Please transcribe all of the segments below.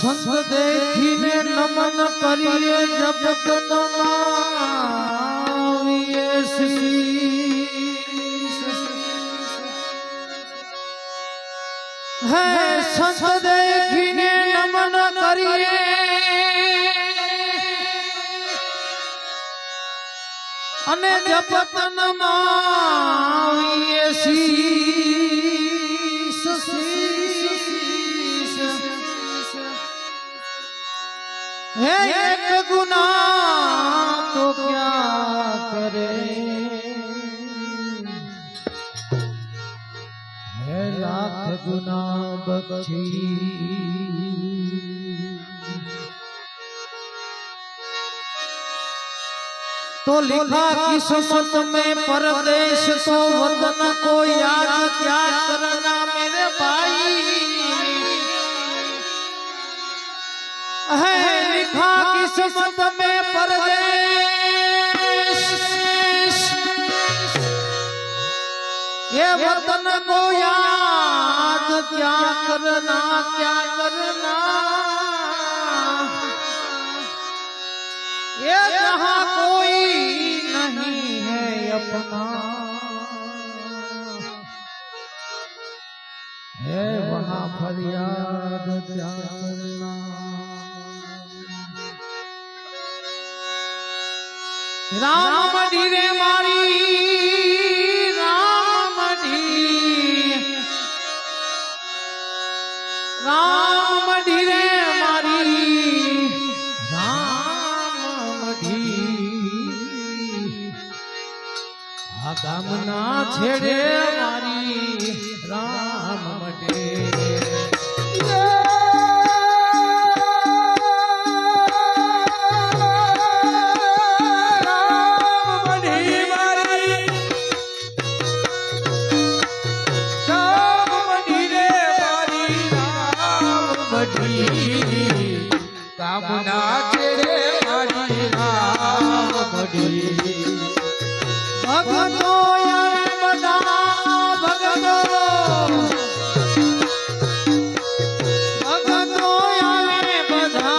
संत देखीने नमन करिए जपत नमाविए शीश है संत देखीने नमन करिए अने जपत नमाविए शीश है एक गुनाह तो क्या करे है लाख गुनाह बख्शी तो लिखा किस्मत में परदेश तो वतन को याद क्या करना मेरे भाई है लिखा किस्मत में परदेश ये वतन को याद क्या करना ये जहां कोई नहीं है अपना है वहां फरियाद क्या करना राम ढीरे मारी राम ढीरे मारी राम ढी आगाम ना छेड़े मारी राम ढीरे कामना तेरे मारी राम बड़ी भगतो यार बदा भगतो यार बदा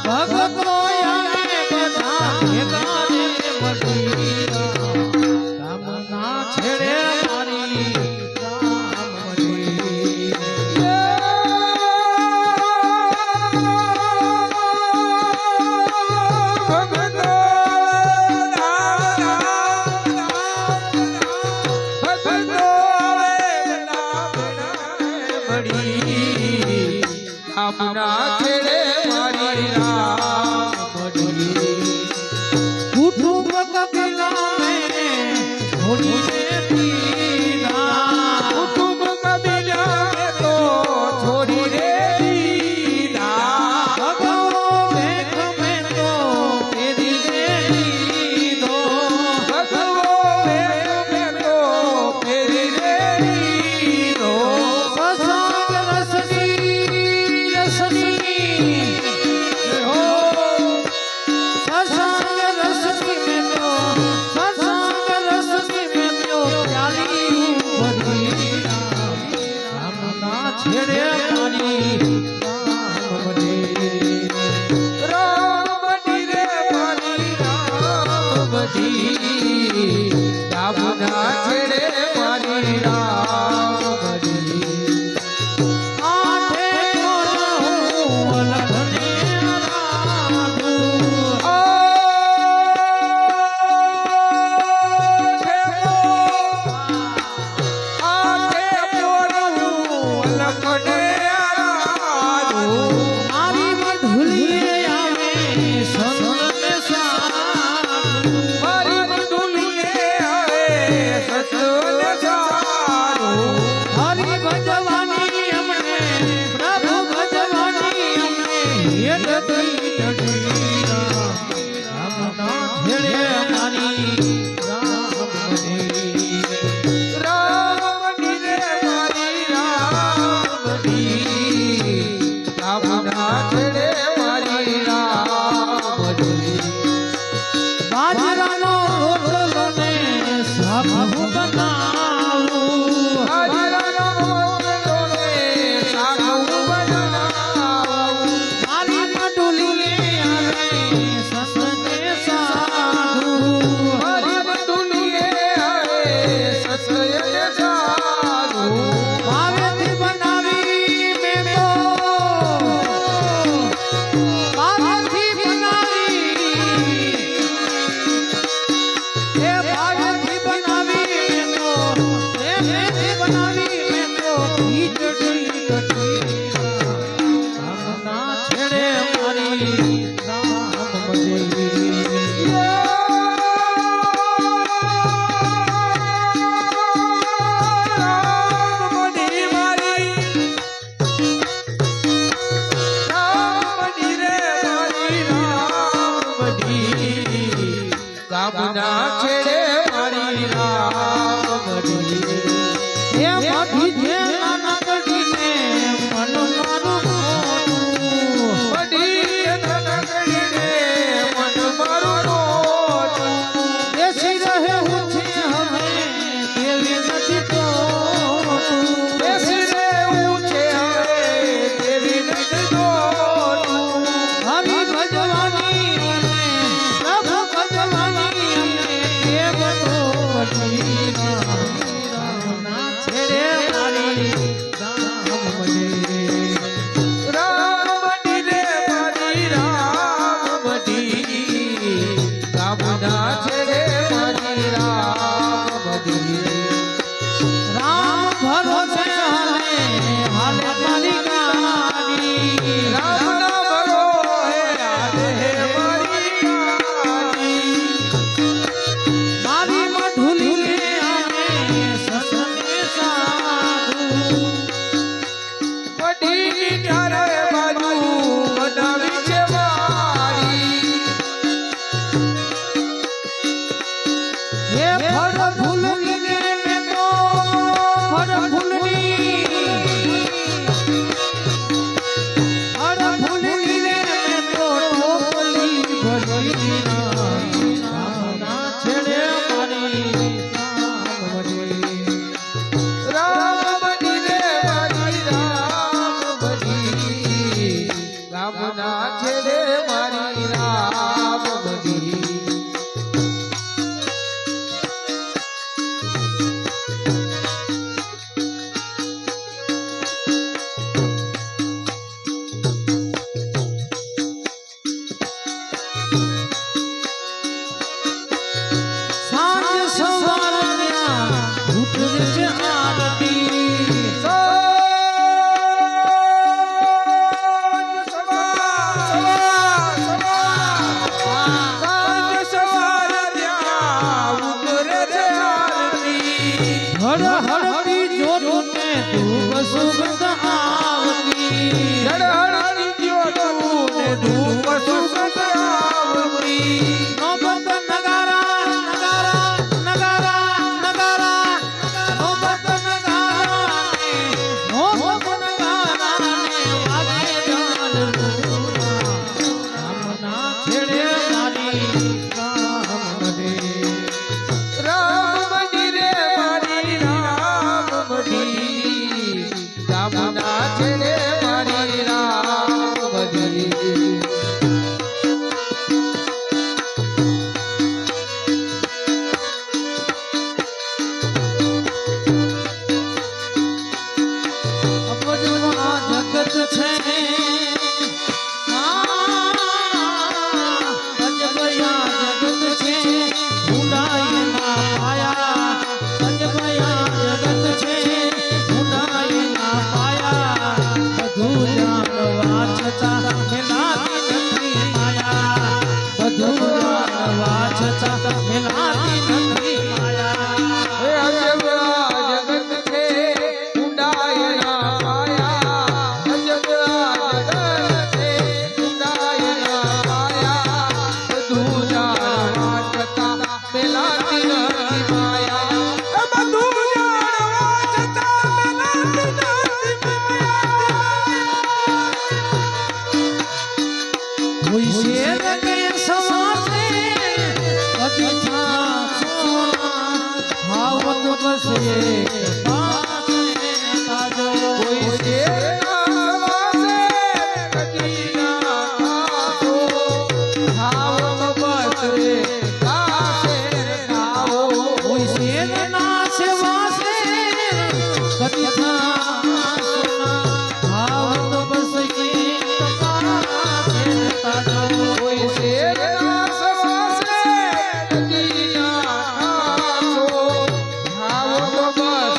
भगतो यार बदा गाने बड़ी कामना छेड़े मारी राम बड़ी कामना छेड़े मारी राम बड़ी कुटुंब कबीला में होली पीला कुटुंब कबीला में तो छोड़ी रे पीला भगवो देख में तो तेरी रे दो भगवो देख में तो तेरी रे दो सत्संग रसनी सत्संग रसनी में तो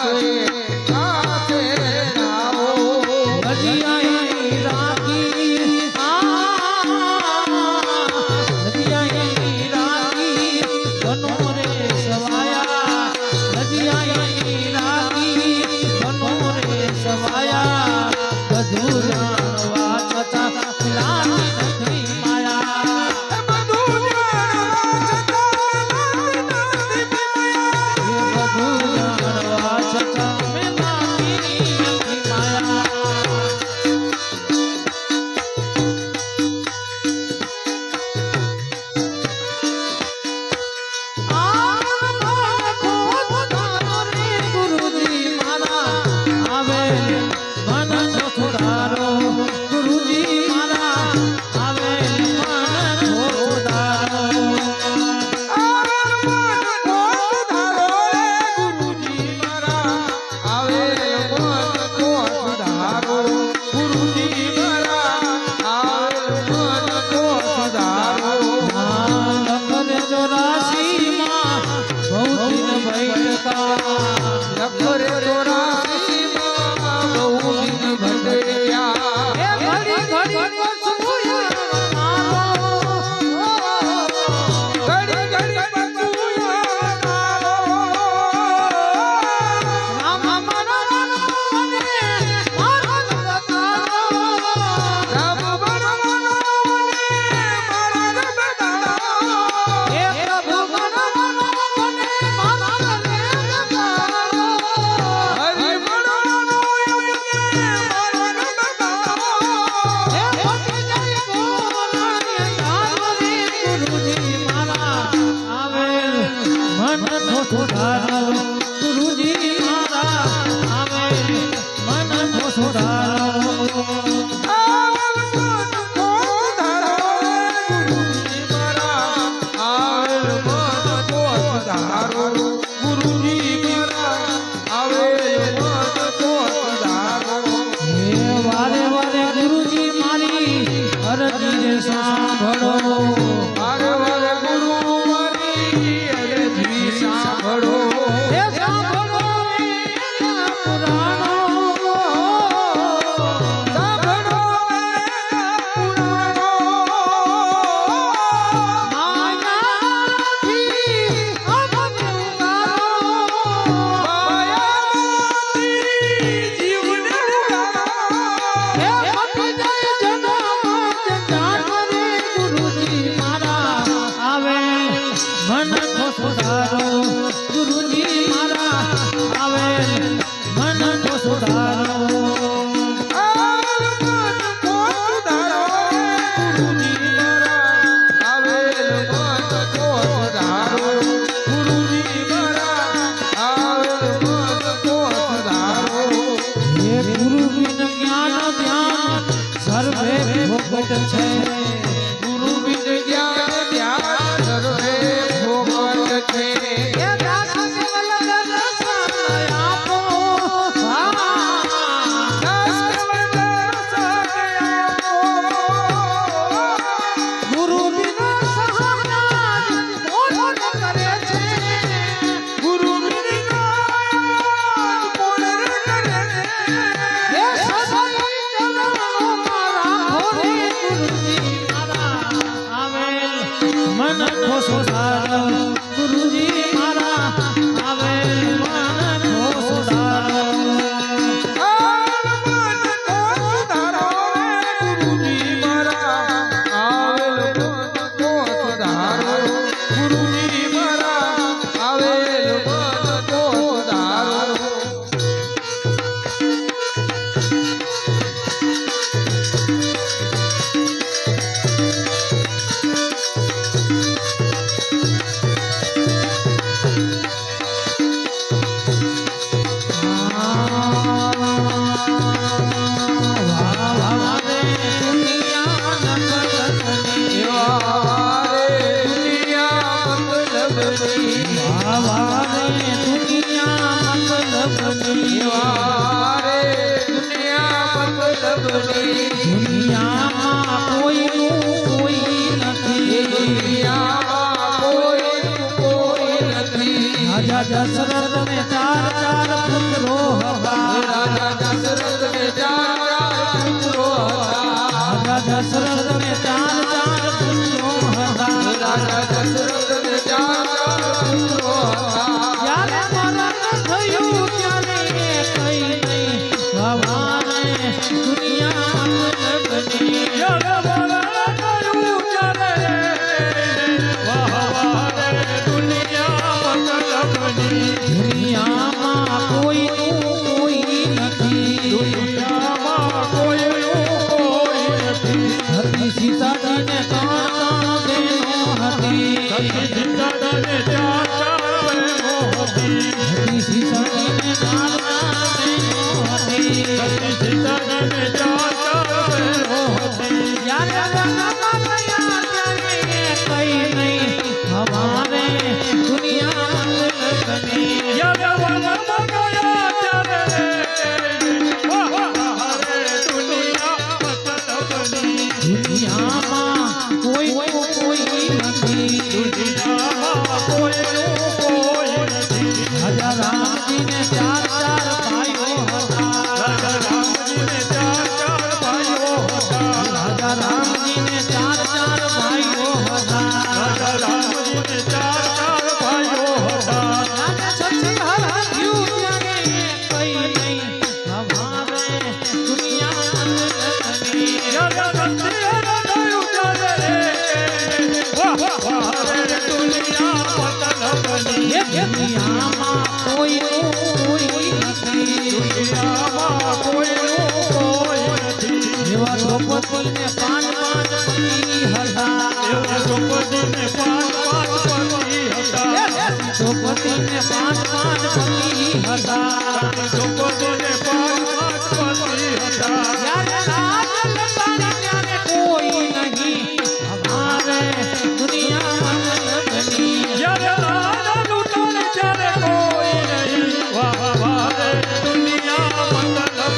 બસ સાંભળો વારંવાર ગુરુ મારી અરજી સાંભળો હે સાંભળો વેદના પુરાણો સાંભળો પુરાણો માયાથી અમને ઉગારો માયામાંથી જીવને હે મટી જાય જન્મ જાનરે ગુરુજી મારા આવે મન કો સુધારો ગુરુજી મારા આવે મન કો સુધારો હે ગુરુ બિન જ્ઞાન ધ્યાન સર્વે ભોગત છે હે દાસ કેવલ દર્શન આપો ગુરુ બિન સહાય કોણ કરે છે હે સદાય ચરણો મારા હોરે ગુરુજી મારા આવે મન કો સુધારો ગુરુજી મારા આવે મન કો સુધારો દુનિયામાં કોઈનું કોઈ નથી રાજા દશરથ ને ચાર ચાર પુત્રો હતા રાજા દશરથ ને ચાર ચાર પુત્રો હતા જ્યારે મરણ થયું ત્યારે કઈ નહીં ભગવાને દુનિયા બની દુનિયામાં કોઈનું કોઈ નથી હતી સીતાજીને ત્રણ બહેનો હતી હતી સીતાજીને ચાર બહેનો હતી જ્યારે જન્મ થયા ત્યારે કઈ નહીં હવારે દુનિયા બની દુનિયામાં કોઈનું કોઈ નથી રાજા રામજીને ચાર ચાર ભાઈઓ હતા રાજા રામજીને ચાર ચાર ભાઈઓ હતા રાજા સચી હરાયું ત્યારે કઈ નહીં હવારે દુનિયા બની દુનિયામાં કોઈનું કોઈ નથી એવા દ્રૌપદીને પાંચ પાંચ પતિ હતા દ્રૌપદીને પાંચ પાંચ પતિ હતા જ્યારે રાજ લંબાણી ત્યારે કોઈ નહીં હમારે દુનિયા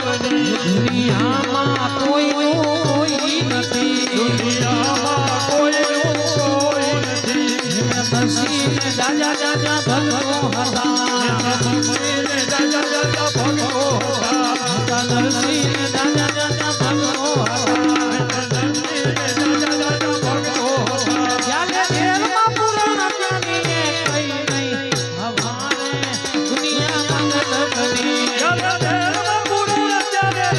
બની દુનિયામાં કોઈનું કોઈ નથી જાજા ભક્તો હતા મંદિરે જાજા જાજા ભક્તો હતા નરસિંહ જાજા જાજા ભક્તો હતા મંદિરે જાજા જાજા ભક્તો હતા જ્યારે ઘેરમાં પુરાણ જ્ઞાનીએ કઈ નહીં હવારે દુનિયા મંગલ બની જગદેવ પુરુષ ચાલે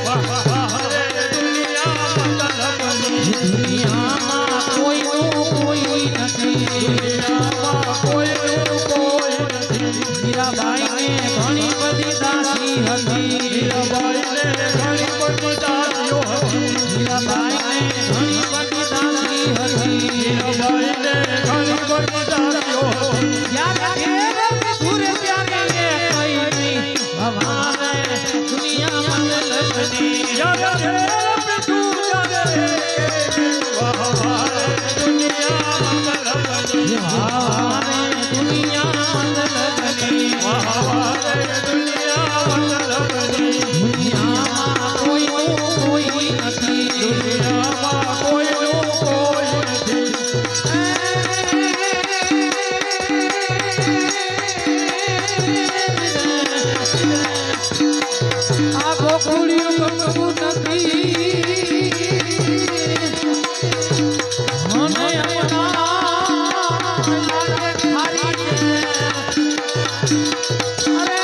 વાહ વાહ રે દુનિયા મંગલ બની દુનિયામાં કોઈનું કોઈ નથી દુનિયામાં કોઈનું કોઈ નથી મીરાબાઈને ઘણી બધી દાસી હતી મીરાબાઈને ઘણી બધી દાસીઓ હતી મીરાબાઈને ઘણી બધી દાસી હતી મીરાબાઈને ઘણી બધી દાસીઓ હતી જ્યારે ઘેરે મધુરે ત્યારે કઈ નહીં ભવાને દુનિયા મંગલ બની જગદેવ પિતું ચાલે વાહ વાહ રે દુનિયા મંગલ બની ભવાને દુનિયા મંગલ બની વાહ વાહ રે દુનિયા મંગલ બની દુનિયામાં કોઈનું કોઈ નથી દુનિયામાં કોઈનું કોઈ નથી આ ગોકુળિયું ગમતું નથી મને હમણાં લાગે ખારી છે. અરે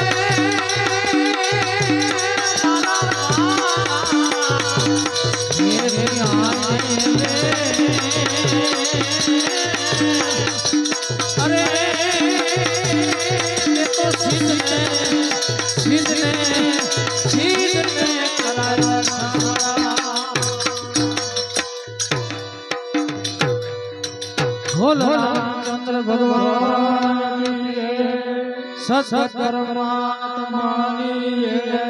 અરે એ તો સિદ્ધને કરાયા સારા બોલો રામચંદ્ર ભગવાન સત્કર્માત્માની જય.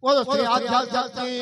બોલો શ્રી આદ્યાશક્તિ